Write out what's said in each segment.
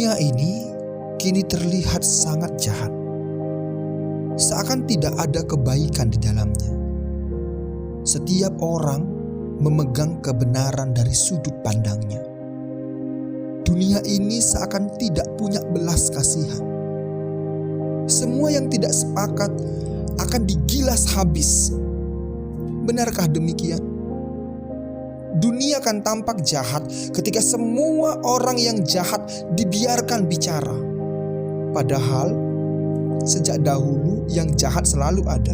Dunia ini kini terlihat sangat jahat. Seakan tidak ada kebaikan di dalamnya. Setiap orang memegang kebenaran dari sudut pandangnya. Dunia ini seakan tidak punya belas kasihan. Semua yang tidak sepakat akan digilas habis. Benarkah demikian? Dunia akan tampak jahat ketika semua orang yang jahat dibiarkan bicara. Padahal sejak dahulu yang jahat selalu ada.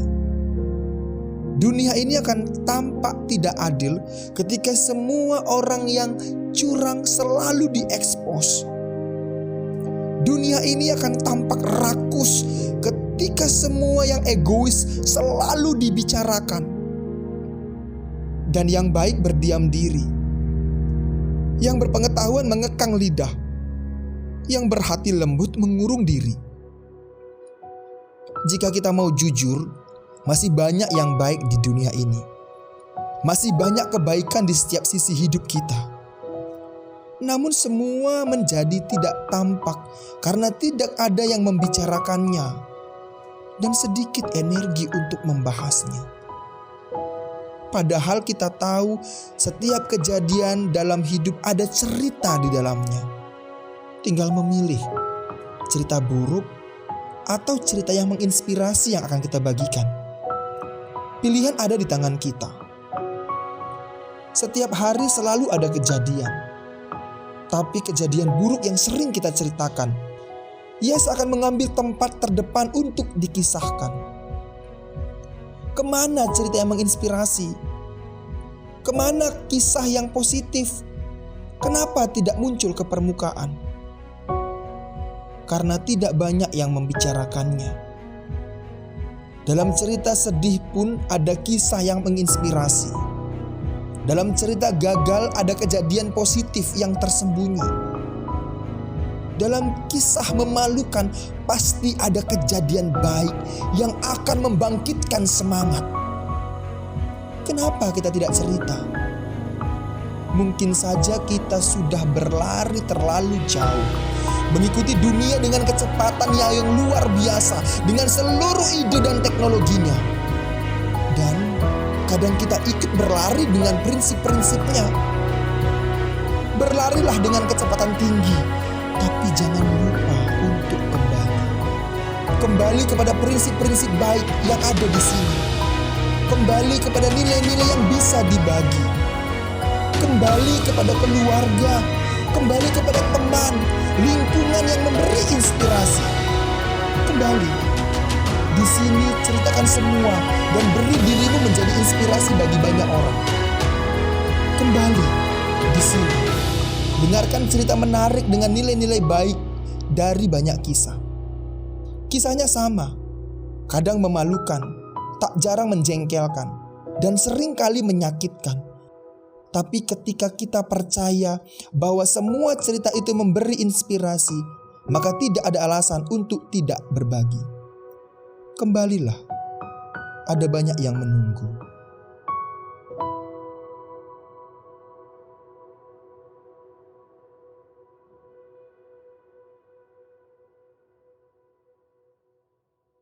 Dunia ini akan tampak tidak adil ketika semua orang yang curang selalu diekspos. Dunia ini akan tampak rakus ketika semua yang egois selalu dibicarakan. Dan yang baik berdiam diri. Yang berpengetahuan mengekang lidah. Yang berhati lembut mengurung diri. Jika kita mau jujur, masih banyak yang baik di dunia ini. Masih banyak kebaikan di setiap sisi hidup kita. Namun semua menjadi tidak tampak karena tidak ada yang membicarakannya. Dan sedikit energi untuk membahasnya. Padahal kita tahu setiap kejadian dalam hidup ada cerita di dalamnya. Tinggal memilih cerita buruk atau cerita yang menginspirasi yang akan kita bagikan. Pilihan ada di tangan kita. Setiap hari selalu ada kejadian. Tapi kejadian buruk yang sering kita ceritakan, ia seakan mengambil tempat terdepan untuk dikisahkan. Kemana cerita yang menginspirasi? Kemana kisah yang positif? Kenapa tidak muncul ke permukaan? Karena tidak banyak yang membicarakannya. Dalam cerita sedih pun ada kisah yang menginspirasi. Dalam cerita gagal ada kejadian positif yang tersembunyi. Dalam kisah memalukan pasti ada kejadian baik yang akan membangkitkan semangat. Kenapa kita tidak cerita? Mungkin saja kita sudah berlari terlalu jauh, mengikuti dunia dengan kecepatan yang luar biasa, dengan seluruh ide dan teknologinya. Dan kadang kita ikut berlari dengan prinsip-prinsipnya. Berlarilah dengan kecepatan tinggi, tapi jangan lupa untuk kembali kepada prinsip-prinsip baik yang ada di sini. Kembali kepada nilai-nilai yang bisa dibagi. Kembali kepada keluarga, kembali kepada teman, lingkungan yang memberi inspirasi. Kembali. Di sini ceritakan semua dan beri dirimu menjadi inspirasi bagi banyak orang. Kembali di sini. Dengarkan cerita menarik dengan nilai-nilai baik dari banyak kisah. Kisahnya sama, kadang memalukan, tak jarang menjengkelkan, dan sering kali menyakitkan. Tapi ketika kita percaya bahwa semua cerita itu memberi inspirasi, maka tidak ada alasan untuk tidak berbagi. Kembalilah, ada banyak yang menunggu.